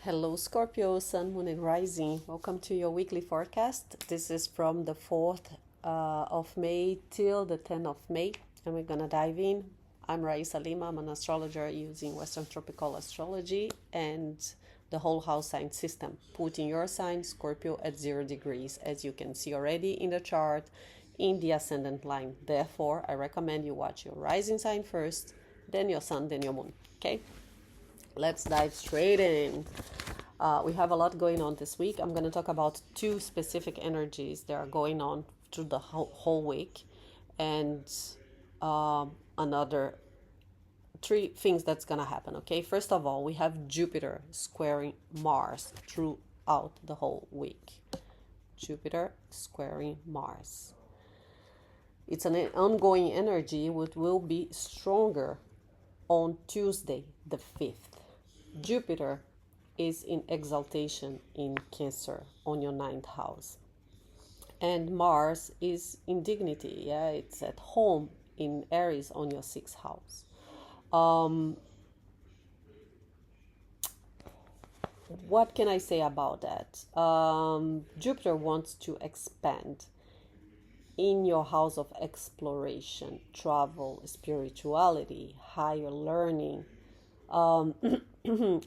Hello, Scorpio, Sun, Moon, and Rising. Welcome to your weekly forecast. This is from the 4th of May till the 10th of May, and we're going to dive in. I'm Raissa Lima. I'm an astrologer using Western Tropical Astrology and the whole house sign system, putting your sign, Scorpio, at 0 degrees, as you can see already in the chart in the ascendant line. Therefore, I recommend you watch your rising sign first, then your sun, then your moon. Okay? Let's dive straight in. We have a lot going on this week. I'm going to talk about two specific energies that are going on through the whole week, and another three things that's going to happen. Okay, first of all, we have Jupiter squaring Mars throughout the whole week. Jupiter squaring Mars. It's an ongoing energy which will be stronger on Tuesday, the 5th. Jupiter is in exaltation in Cancer on your 9th house. And Mars is in dignity. Yeah, it's at home in Aries on your 6th house. What can I say about that? Jupiter wants to expand in your house of exploration, travel, spirituality, higher learning,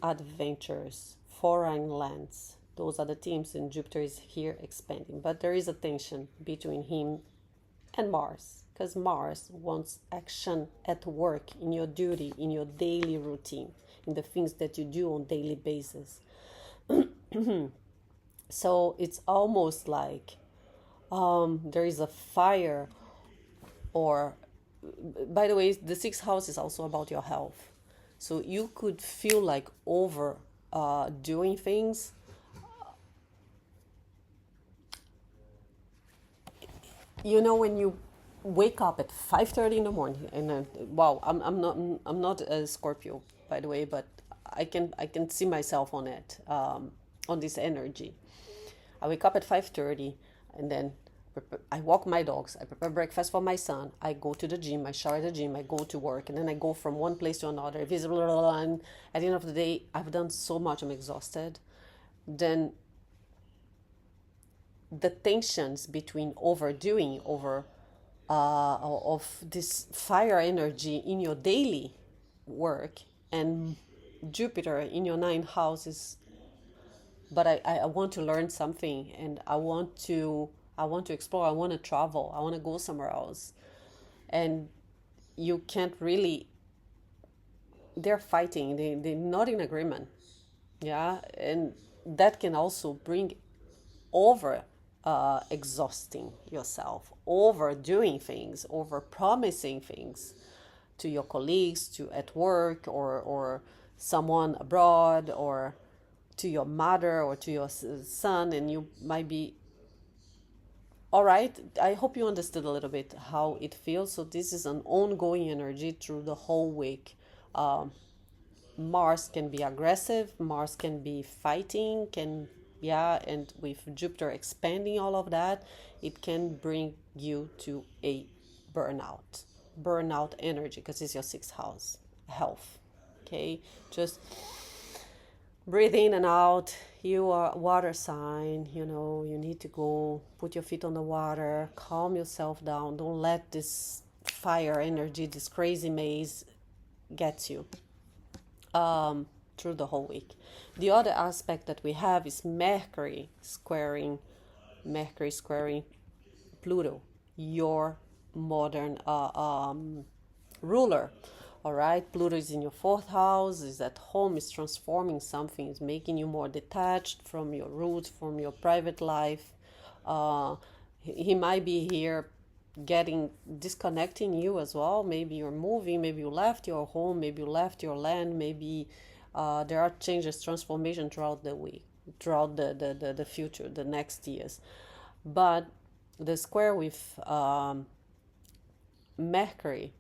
adventures, foreign lands. Those are the themes, and Jupiter is here expanding. But there is a tension between him and Mars, because Mars wants action at work, in your duty, in your daily routine, in the things that you do on daily basis. So it's almost like there is a fire, or, by the way, the 6th house is also about your health. So you could feel like over doing things. You know, when you wake up at 5:30 in the morning, and wow, I'm not a Scorpio, by the way, but I can see myself on it, on this energy. I wake up at 5:30, and then I walk my dogs, I prepare breakfast for my son, I go to the gym, I shower at the gym, I go to work, and then I go from one place to another, and at the end of the day, I've done so much, I'm exhausted. Then the tensions between overdoing, of this fire energy in your daily work, and Jupiter in your 9th house is, but I want to learn something, and I want to explore, I want to travel, I want to go somewhere else. And you can't really, they're fighting, they're not in agreement. Yeah, and that can also bring over exhausting yourself, overdoing things, over promising things to your colleagues, to at work, or someone abroad, or to your mother, or to your son, and you might be all right. I hope you understood a little bit how it feels. So this is an ongoing energy through the whole week. Mars can be aggressive, Mars can be fighting, and with Jupiter expanding all of that, it can bring you to a burnout energy, because it's your 6th house, health. Okay, just breathe in and out. You are a water sign, you need to go put your feet on the water, calm yourself down. Don't let this fire energy, this crazy maze, get you through the whole week. The other aspect that we have is Mercury squaring Pluto, your modern ruler. All right, Pluto is in your 4th house, is at home, is transforming something, is making you more detached from your roots, from your private life. He might be here disconnecting you as well. Maybe you're moving, maybe you left your home, maybe you left your land, maybe there are changes, transformation throughout the week, throughout the future, the next years. But the square with Mercury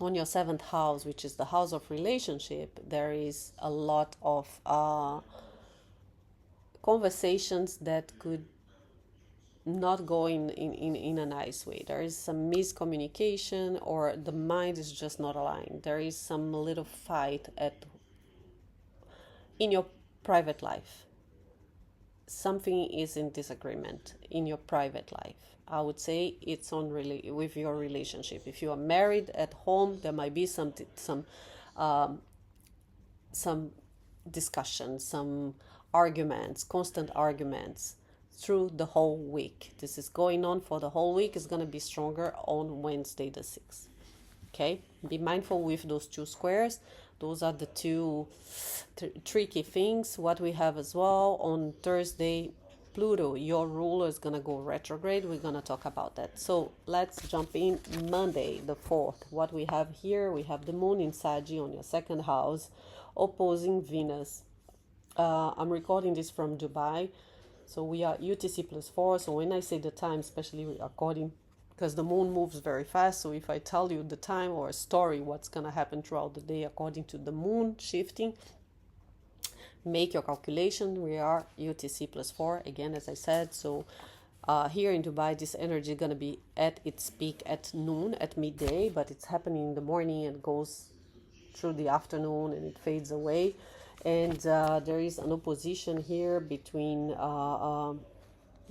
on your 7th house, which is the house of relationship, there is a lot of conversations that could not go in a nice way. There is some miscommunication, or the mind is just not aligned. There is some little fight in your private life. Something is in disagreement in your private life. I would say it's on really with your relationship. If you are married at home, there might be um, some discussion, some arguments, constant arguments through the whole week. This is going on for the whole week. It's going to be stronger on Wednesday the 6th. Okay, be mindful with those two squares. Those are the two tricky things. What we have as well on Thursday, Pluto, your ruler, is going to go retrograde. We're going to talk about that. So let's jump in. Monday the 4th. What we have here, we have the moon in Sag on your second house, opposing Venus. I'm recording this from Dubai. So we are UTC +4. So when I say the time, especially according, because the moon moves very fast. So if I tell you the time or a story, what's going to happen throughout the day according to the moon shifting, make your calculation. We are UTC +4 again, as I said. So here in Dubai, this energy is going to be at its peak at noon, at midday, but it's happening in the morning and goes through the afternoon and it fades away. And there is an opposition here between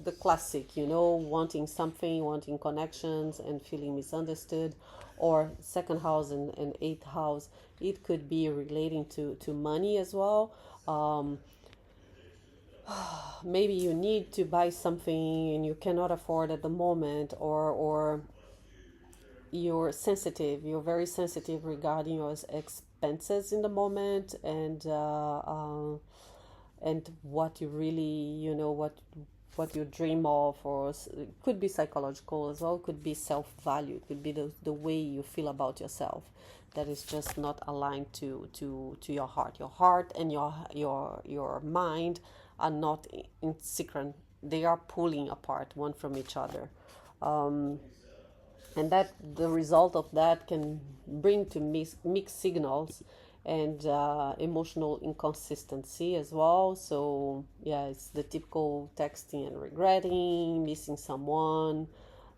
the classic, wanting something, wanting connections and feeling misunderstood, or second house and eighth house. It could be relating to money as well. Maybe you need to buy something and you cannot afford at the moment, or you're very sensitive regarding your expenses in the moment, and what you really, what you dream of, or it could be psychological as well, could be self-value, could be the way you feel about yourself that is just not aligned to your heart. Your heart and your mind are not in synchron. They are pulling apart one from each other. And that the result of that can bring to mixed signals and emotional inconsistency as well. So yeah, it's the typical texting and regretting, missing someone,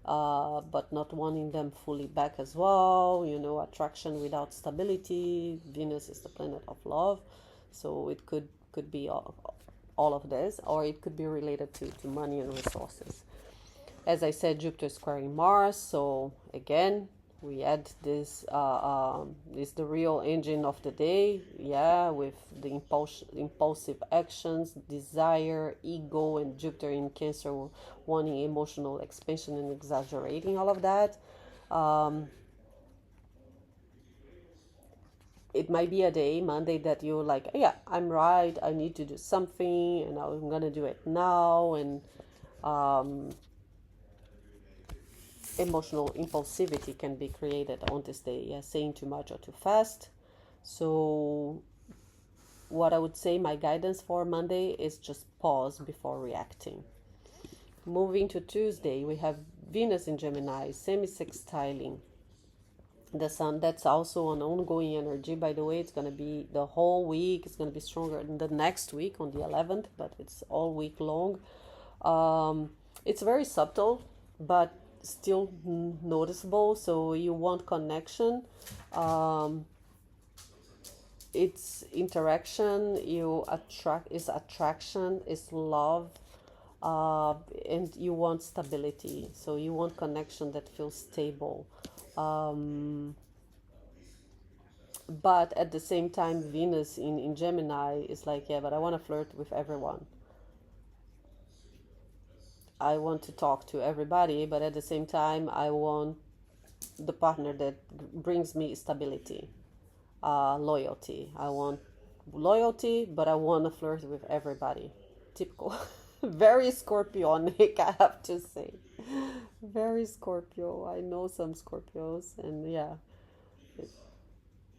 but not wanting them fully back as well. Attraction without stability. Venus is the planet of love, so it could be all of this, or it could be related to money and resources. As I said, Jupiter squaring Mars, so again, we add this is the real engine of the day, with the impulsive actions, desire, ego, and Jupiter in Cancer wanting emotional expansion and exaggerating all of that. It might be a day, Monday, that you're like, yeah, I'm right, I need to do something, and I'm gonna do it now, and emotional impulsivity can be created on this day, saying too much or too fast. So what I would say, my guidance for Monday is just pause before reacting. Moving to Tuesday, we have Venus in Gemini, semi-sextiling the Sun. That's also an ongoing energy, by the way. It's going to be the whole week. It's going to be stronger in the next week on the 11th, but it's all week long. It's very subtle, but still noticeable. So you want connection, it's interaction, attraction, is love, and you want stability. So you want connection that feels stable, but at the same time, Venus in Gemini is like, yeah, but I want to flirt with everyone. I want to talk to everybody, but at the same time, I want the partner that brings me stability, loyalty. I want loyalty, but I want to flirt with everybody. Typical. Very Scorpionic, I have to say. Very Scorpio. I know some Scorpios, and yeah,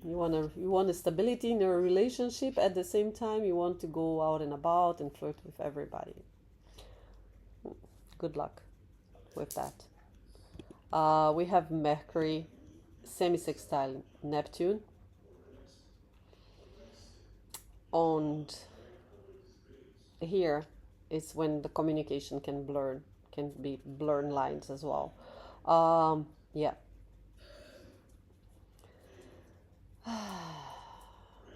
you want a stability in your relationship. At the same time, you want to go out and about and flirt with everybody. Good luck with that. We have Mercury semi-sextile Neptune, and here is when the communication can be blurred lines as well. Yeah.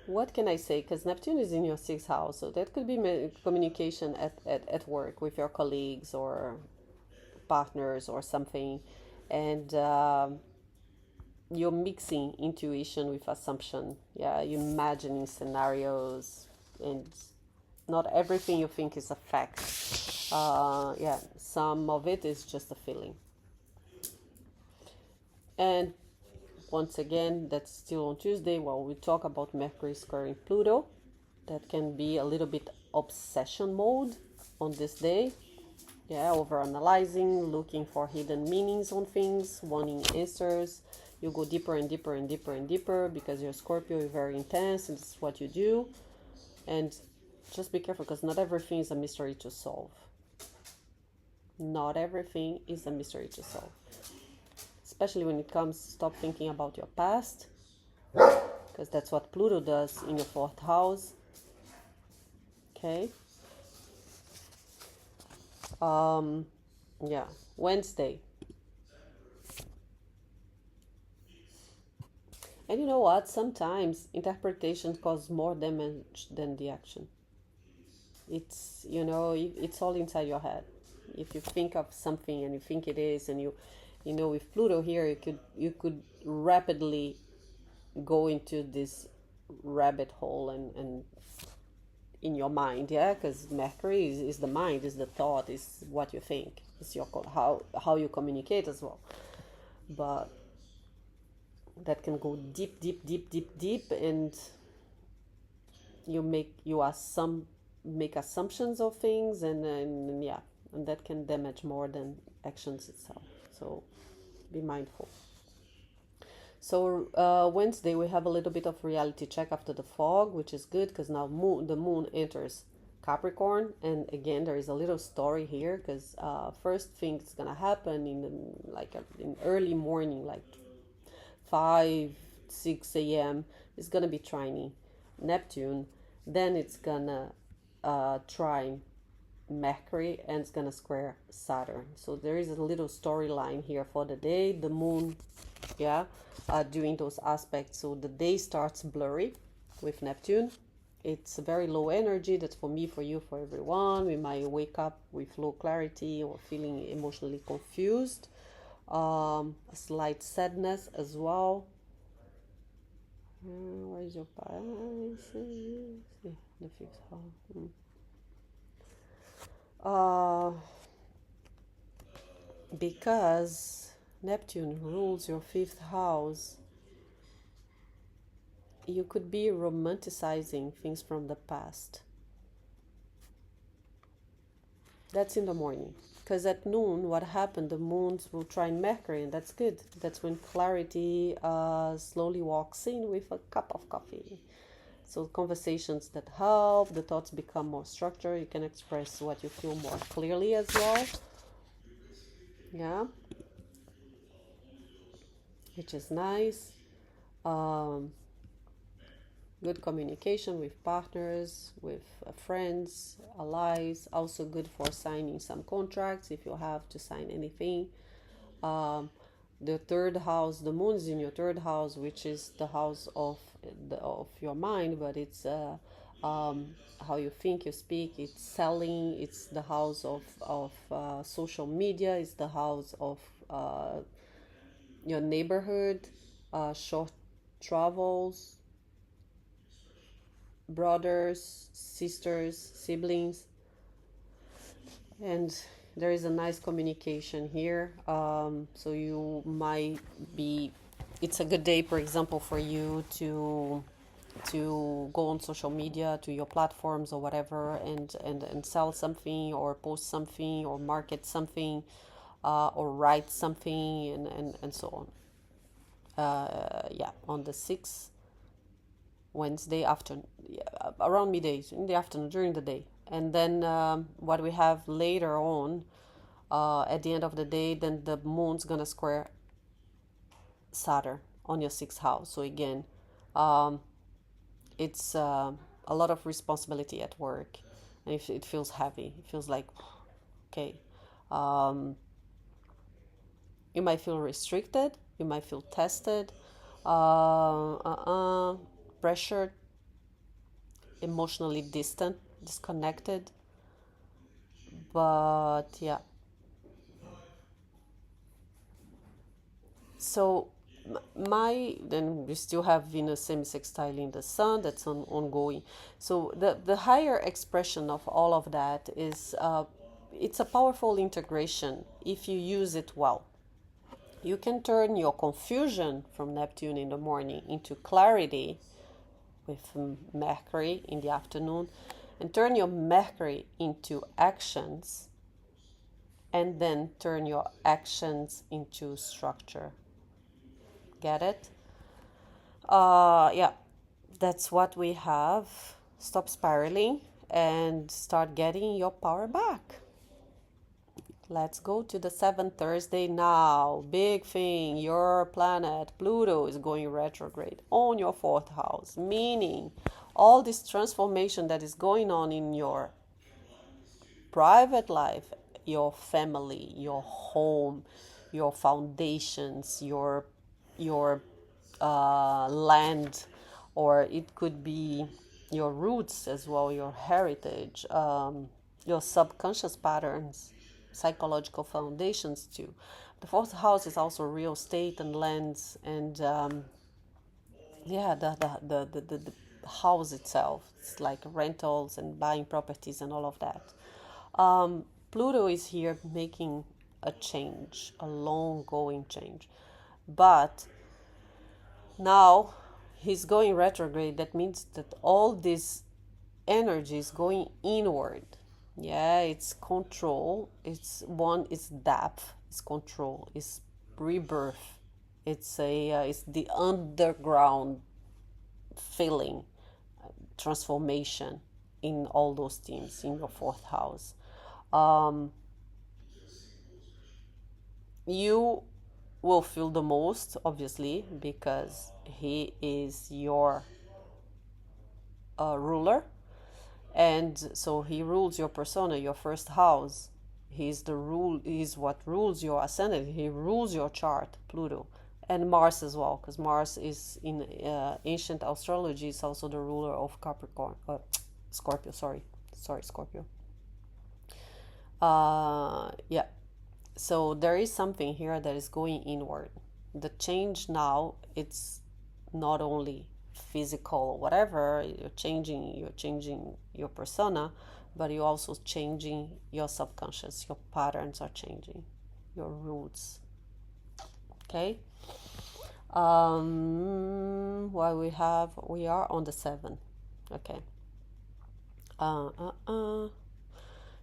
What can I say? Because Neptune is in your sixth house, so that could be communication at work with your colleagues or partners or something, and you're mixing intuition with assumption. Yeah, you're imagining scenarios, and not everything you think is a fact. Yeah, some of it is just a feeling. And once again, that's still on Tuesday. Well, we talk about Mercury squaring Pluto. That can be a little bit obsession mode on this day. Yeah, over analyzing, looking for hidden meanings on things, wanting answers. You go deeper and deeper and deeper and deeper because you're Scorpio, you're very intense, and this is what you do. And just be careful because not everything is a mystery to solve. Not everything is a mystery to solve. Especially when it comes, stop thinking about your past, because that's what Pluto does in your fourth house. Okay. Yeah, Wednesday. And you know what? Sometimes interpretation causes more damage than the action. It's, it's all inside your head. If you think of something and you think it is, and with Pluto here, you could rapidly go into this rabbit hole and in your mind, yeah, because Mercury is the mind, is the thought, is what you think, it's your how you communicate as well. But that can go deep, deep, deep, deep, deep, and make assumptions of things, and yeah, and that can damage more than actions itself. So be mindful. So Wednesday we have a little bit of reality check after the fog, which is good because now the moon enters Capricorn, and again there is a little story here because first thing that's gonna happen in early morning, like 5-6 a.m. is gonna be trining Neptune, then it's gonna trine Mercury, and it's gonna square Saturn. So there is a little storyline here for the day. The moon, yeah, doing those aspects. So the day starts blurry with Neptune. It's a very low energy. That's for me, for you, for everyone. We might wake up with low clarity or feeling emotionally confused. A slight sadness as well. Where is your Pisces? The fifth house. Because Neptune rules your fifth house, you could be romanticizing things from the past. That's in the morning. Because at noon, what happened, the moons will trine Mercury, and that's good. That's when clarity slowly walks in with a cup of coffee. So conversations that help, the thoughts become more structured. You can express what you feel more clearly as well. Yeah. Which is nice. Good communication with partners, with friends, allies. Also good for signing some contracts if you have to sign anything. The third house, the moon is in your third house, which is the house of your mind, but it's how you think, you speak. It's selling. It's the house of social media. It's the house of your neighborhood, short travels, brothers, sisters, siblings, and there is a nice communication here. So you might be, it's a good day, for example, for you to go on social media, to your platforms or whatever, and sell something or post something or market something, or write something, and so on. Yeah, on the 6th, Wednesday afternoon, around midday, in the afternoon, during the day. And then what we have later on, at the end of the day, then the moon's gonna square Saturn on your 6th house. So again, it's a lot of responsibility at work, and it feels heavy. It feels like, okay, you might feel restricted, you might feel tested, pressured, emotionally distant, disconnected. But yeah, so my then we still have Venus semi-sextile in the Sun. That's ongoing. So the higher expression of all of that is it's a powerful integration if you use it well. You can turn your confusion from Neptune in the morning into clarity with Mercury in the afternoon, and turn your Mercury into actions, and then turn your actions into structure. Get it? Yeah, that's what we have. Stop spiraling and start getting your power back. Let's go to the 7th Thursday now. Big thing, your planet Pluto is going retrograde on your 4th house, meaning all this transformation that is going on in your private life, your family, your home, your foundations, your land, or it could be your roots as well, your heritage, your subconscious patterns, psychological foundations too. The 4th house is also real estate and lands, and yeah, the house itself. It's like rentals and buying properties and all of that. Pluto is here making a change, a long going change. But now he's going retrograde. That means that all this energy is going inward. Yeah, it's control. It's depth. It's control. It's rebirth. It's the underground feeling, transformation in all those themes in your 4th house. You will feel the most, obviously, because he is your ruler, and so he rules your persona, your first house. He's what rules your ascendant. He rules your chart, Pluto, and Mars as well, because Mars is in ancient astrology is also the ruler of Capricorn, Scorpio. Sorry, Scorpio. Yeah. So there is something here that is going inward. The change now, it's not only physical or whatever, you're changing your persona, but you're also changing your subconscious. Your patterns are changing, your roots. Okay. While we are on the 7th. Okay.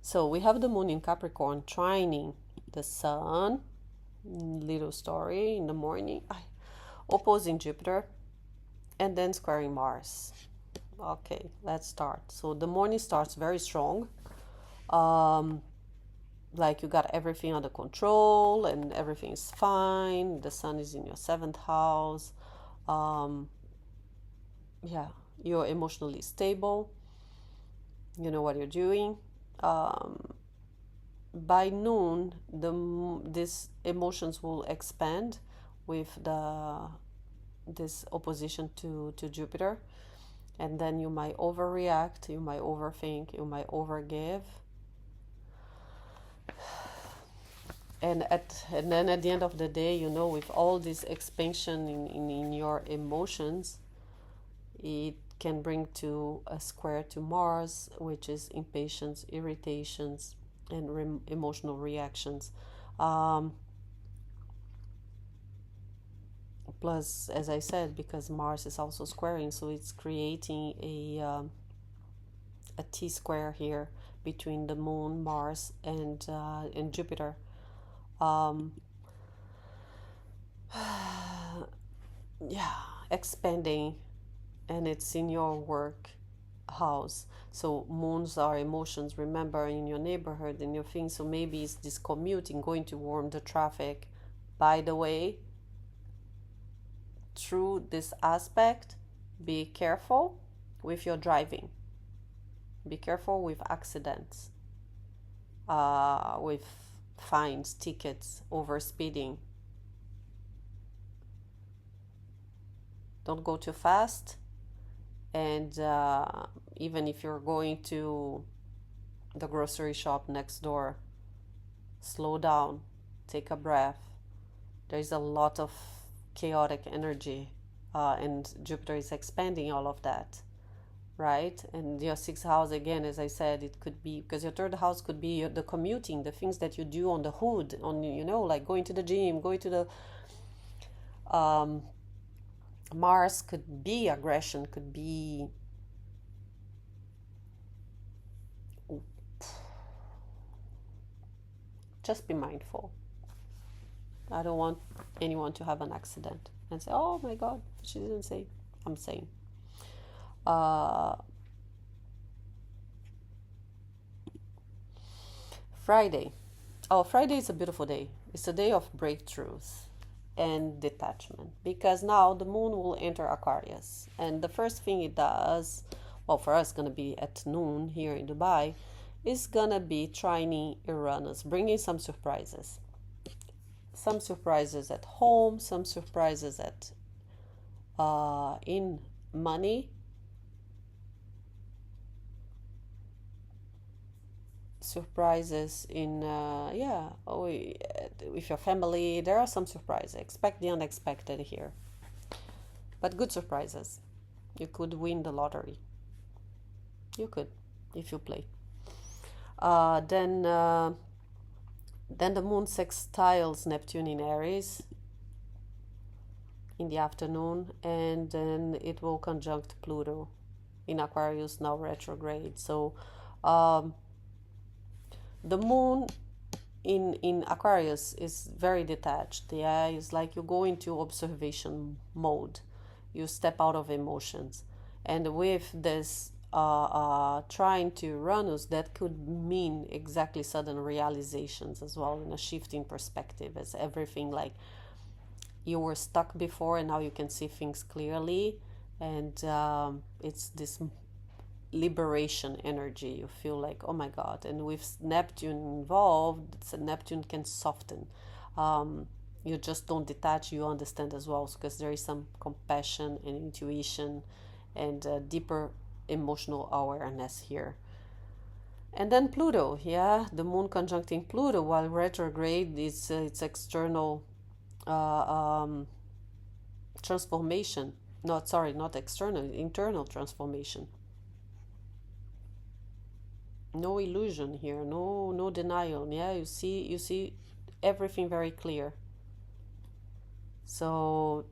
So we have the moon in Capricorn trining the sun, little story in the morning, opposing Jupiter, and then squaring Mars. Okay, let's start. So the morning starts very strong. Like you got everything under control and everything is fine. The sun is in your 7th house. Yeah, you're emotionally stable. You know what you're doing. By noon, these emotions will expand with this opposition to Jupiter, and then you might overreact, you might overthink, you might overgive, and then at the end of the day, with all this expansion in your emotions, it can bring to a square to Mars, which is impatience, irritations, and emotional reactions. Plus, as I said, because Mars is also squaring, so it's creating a T-square here between the Moon, Mars, and Jupiter. Yeah, expanding, and it's in your work house. So moons are emotions, remember, in your neighborhood, in your thing. So maybe it's this commuting, going to warm the traffic. By the way, through this aspect, be careful with your driving. Be careful with accidents, with fines, tickets, overspeeding. Don't go too fast, And even if you're going to the grocery shop next door, slow down, take a breath. There's a lot of chaotic energy, and Jupiter is expanding all of that, right? And your sixth house, again, as I said, it could be because your third house could be the commuting, the things that you do on the hood, on, like going to the gym, going to the Mars could be aggression, could be just be mindful. I don't want anyone to have an accident and say, oh my God, she didn't say. I'm saying. Friday. Oh, Friday is a beautiful day. It's a day of breakthroughs and detachment because now the moon will enter Aquarius. And the first thing it does, well, for us, going to be at noon here in Dubai, is going to be trining Uranus, bringing some surprises. Some surprises at home, some surprises at in money, surprises in with your family. There are some surprises. Expect the unexpected here, but good surprises. You could win the lottery. You could, if you play. Then the moon sextiles Neptune in Aries in the afternoon, and then it will conjunct Pluto in Aquarius, now retrograde. So the moon in Aquarius is very detached. Yeah, it's like you go into observation mode. You step out of emotions, and with this trying to Uranus, that could mean exactly sudden realizations as well, in a shift in perspective, as everything like you were stuck before and now you can see things clearly, and it's this liberation energy. You feel like, oh my God. And with Neptune involved, Neptune can soften. You just don't detach, you understand as well, because there is some compassion and intuition and deeper emotional awareness here. And then Pluto, yeah, the moon conjuncting Pluto while retrograde is its external transformation. Not external, internal transformation. No illusion here, no denial. Yeah, you see everything very clear. So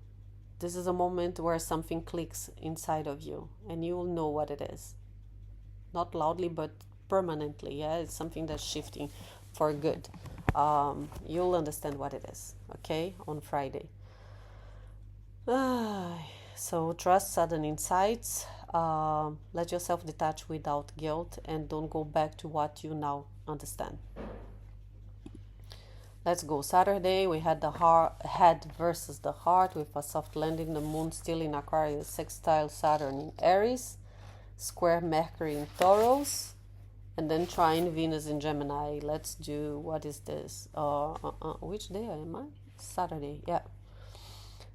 this is a moment where something clicks inside of you and you will know what it is. Not loudly, but permanently. Yeah, it's something that's shifting for good. You'll understand what it is, okay, on Friday. So trust sudden insights. Let yourself detach without guilt and don't go back to what you now understand. Let's go. Saturday, we had the head versus the heart with a soft landing, the moon still in Aquarius, sextile Saturn in Aries, square Mercury in Taurus, and then trine Venus in Gemini. Let's do, what is this? Which day am I? Saturday, yeah.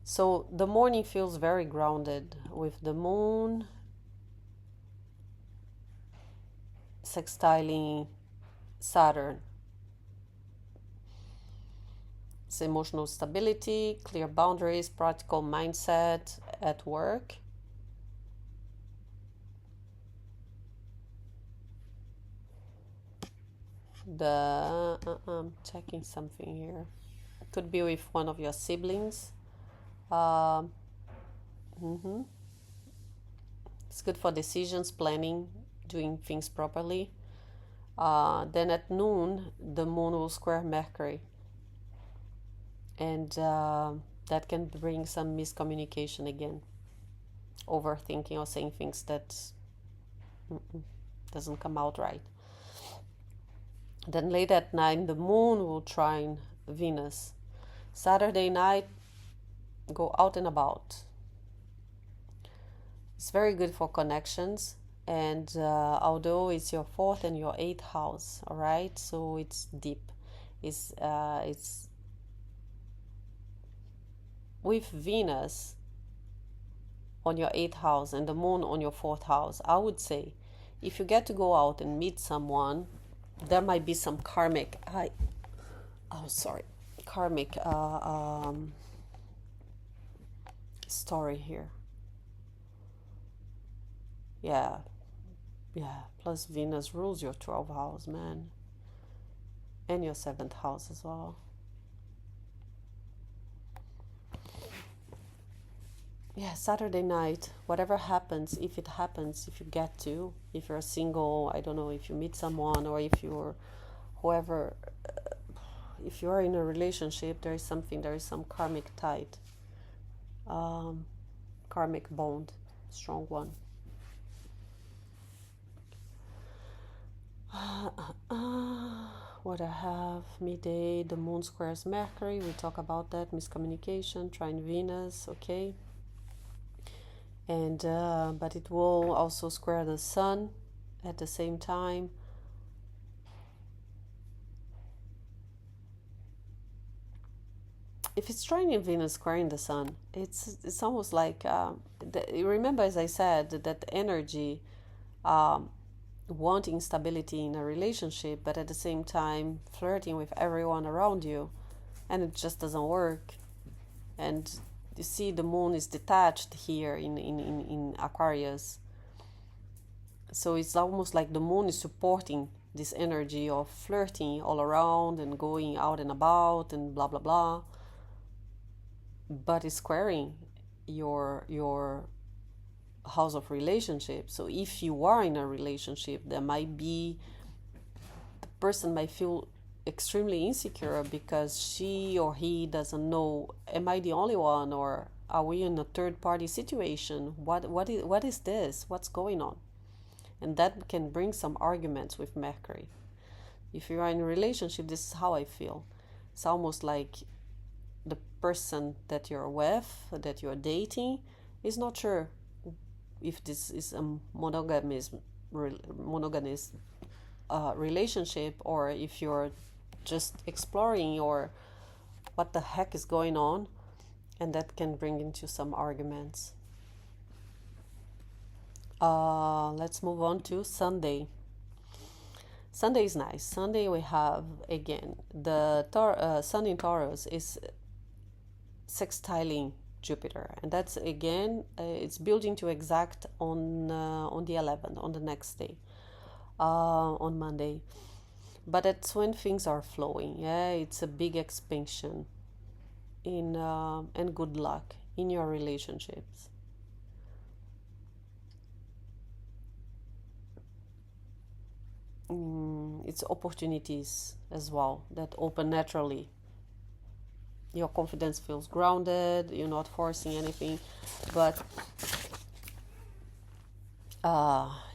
So the morning feels very grounded with the moon sextiling Saturn. It's emotional stability, clear boundaries, practical mindset at work. I'm checking something here. Could be with one of your siblings. It's good for decisions, planning, doing things properly. Then at noon, the moon will square Mercury. And that can bring some miscommunication again. Overthinking or saying things that doesn't come out right. Then late at night, the moon will trine Venus. Saturday night, go out and about. It's very good for connections, and although it's your fourth and your eighth house, all right, so it's deep. It's with Venus on your 8th house and the moon on your 4th house, I would say if you get to go out and meet someone, there might be some karmic story here. Yeah, yeah. Plus Venus rules your 12th house, man, and your 7th house as well. Yeah, Saturday night, whatever happens, if it happens, if you get to, if you're single, I don't know, if you meet someone or if you're whoever, if you're in a relationship, there is some karmic tie, karmic bond, strong one. What I have, midday, the moon squares Mercury, we talk about that, miscommunication, trine Venus, okay. And but it will also square the sun at the same time. If it's trining Venus squaring the sun, it's almost like remember, as I said, that energy wanting stability in a relationship, but at the same time flirting with everyone around you, and it just doesn't work. And you see, the moon is detached here in Aquarius. So it's almost like the moon is supporting this energy of flirting all around and going out and about and blah, blah, blah. But it's squaring your house of relationship. So if you are in a relationship, there might be, the person might feel extremely insecure because she or he doesn't know, am I the only one, or are we in a third party situation? What is this? What's going on? And that can bring some arguments with Mercury. If you are in a relationship, this is how I feel. It's almost like the person that you're with, that you're dating, is not sure if this is a monogamous relationship, or if you're just exploring, or what the heck is going on, and that can bring into some arguments. Let's move on to Sunday. Sunday is nice. Sunday we have again the Sun in Taurus is sextiling Jupiter, and that's again it's building to exact on the 11th, on the next day, on Monday. But that's when things are flowing. Yeah, it's a big expansion in and good luck in your relationships. It's opportunities as well that open naturally. Your confidence feels grounded, you're not forcing anything, but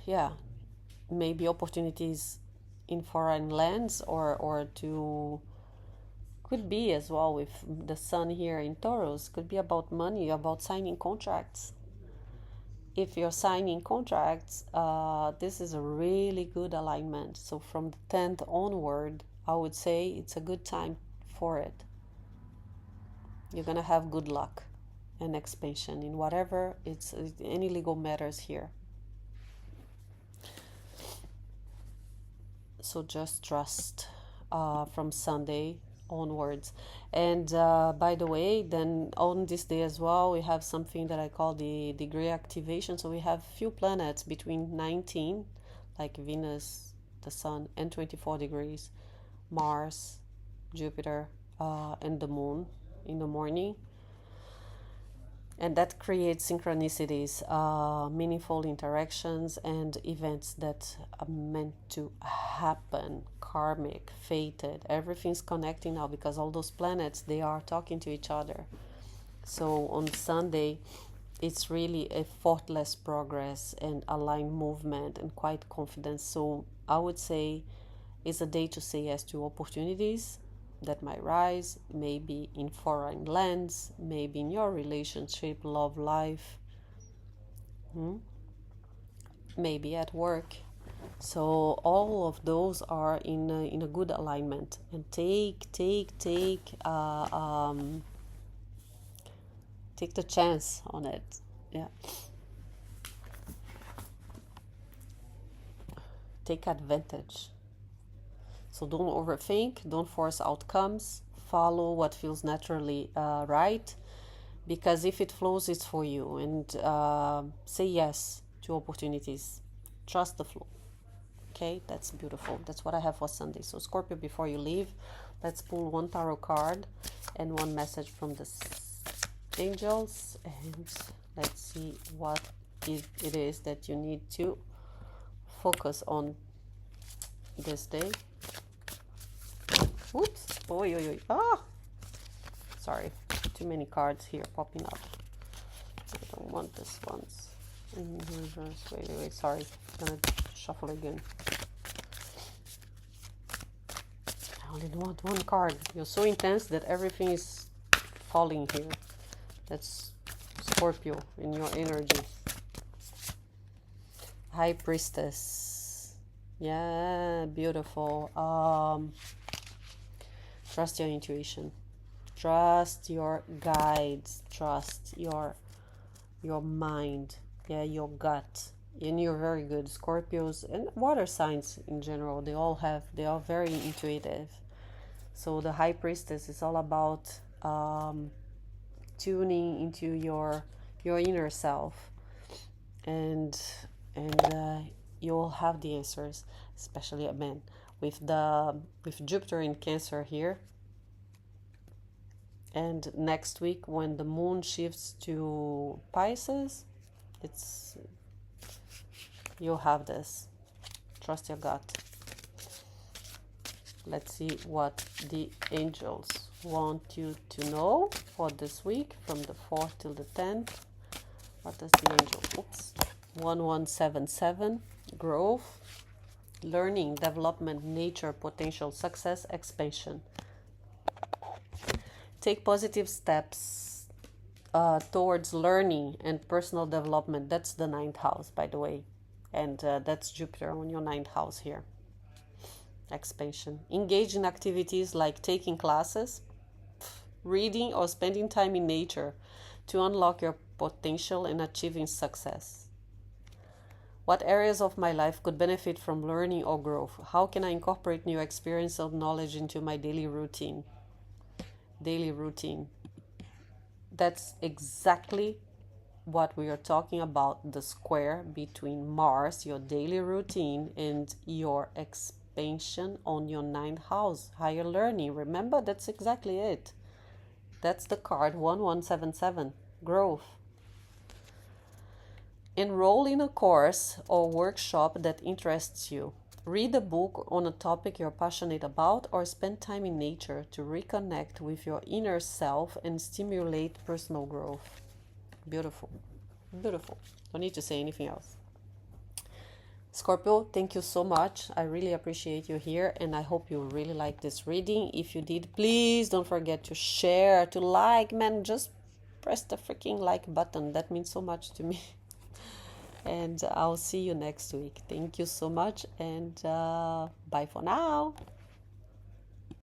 yeah, maybe opportunities in foreign lands, or to, could be as well with the sun here in Taurus, could be about money, about signing contracts. If you're signing contracts, this is a really good alignment. So from the 10th onward, I would say it's a good time for it. You're gonna have good luck and expansion in whatever, it's any legal matters here. So just trust from Sunday onwards. And by the way, then on this day as well, we have something that I call the degree activation. So we have few planets between 19, like Venus, the Sun, and 24 degrees, Mars, Jupiter, and the Moon in the morning. And that creates synchronicities, meaningful interactions, and events that are meant to happen, karmic, fated. Everything's connecting now because all those planets, they are talking to each other. So on Sunday, it's really a faultless progress and aligned movement and quite confidence. So I would say it's a day to say yes to opportunities that might rise, maybe in foreign lands, maybe in your relationship, love life, maybe at work. So all of those are in a good alignment, and take the chance on it. Yeah. Take advantage. So don't overthink, don't force outcomes, follow what feels naturally right, because if it flows, it's for you. And say yes to opportunities. Trust the flow. Okay, that's beautiful. That's what I have for Sunday. So Scorpio, before you leave, let's pull one tarot card and one message from the angels, and let's see what it is that you need to focus on this day. Oops. Oi, oi, oi. Ah! Sorry. Too many cards here popping up. I don't want this ones. Wait. Sorry. I'm gonna shuffle again. I only want one card. You're so intense that everything is falling here. That's Scorpio in your energy. High Priestess. Yeah, beautiful. Trust your intuition. Trust your guides. Trust your mind. Yeah, your gut. And you're very good. Scorpios and water signs in general, they are very intuitive. So the High Priestess is all about tuning into your inner self, and you'll have the answers, especially a man with Jupiter in Cancer here. And next week, when the moon shifts to Pisces, you'll have this. Trust your gut. Let's see what the angels want you to know for this week from the 4th till the 10th. What does the angel? 1177. Growth, learning, development, nature, potential, success, expansion. Take positive steps towards learning and personal development. That's the 9th house, by the way. And that's Jupiter on your 9th house here. Expansion. Engage in activities like taking classes, reading, or spending time in nature to unlock your potential and achieving success. What areas of my life could benefit from learning or growth? How can I incorporate new experience or knowledge into my daily routine? Daily routine. That's exactly what we are talking about, the square between Mars, your daily routine, and your expansion on your 9th house, higher learning. Remember, that's exactly it. That's the card 1177, growth. Enroll in a course or workshop that interests you. Read a book on a topic you're passionate about, or spend time in nature to reconnect with your inner self and stimulate personal growth. Beautiful. Beautiful. Don't need to say anything else. Scorpio, thank you so much. I really appreciate you here, and I hope you really like this reading. If you did, please don't forget to share, to like. Man, just press the freaking like button. That means so much to me. And I'll see you next week. Thank you so much, and bye for now.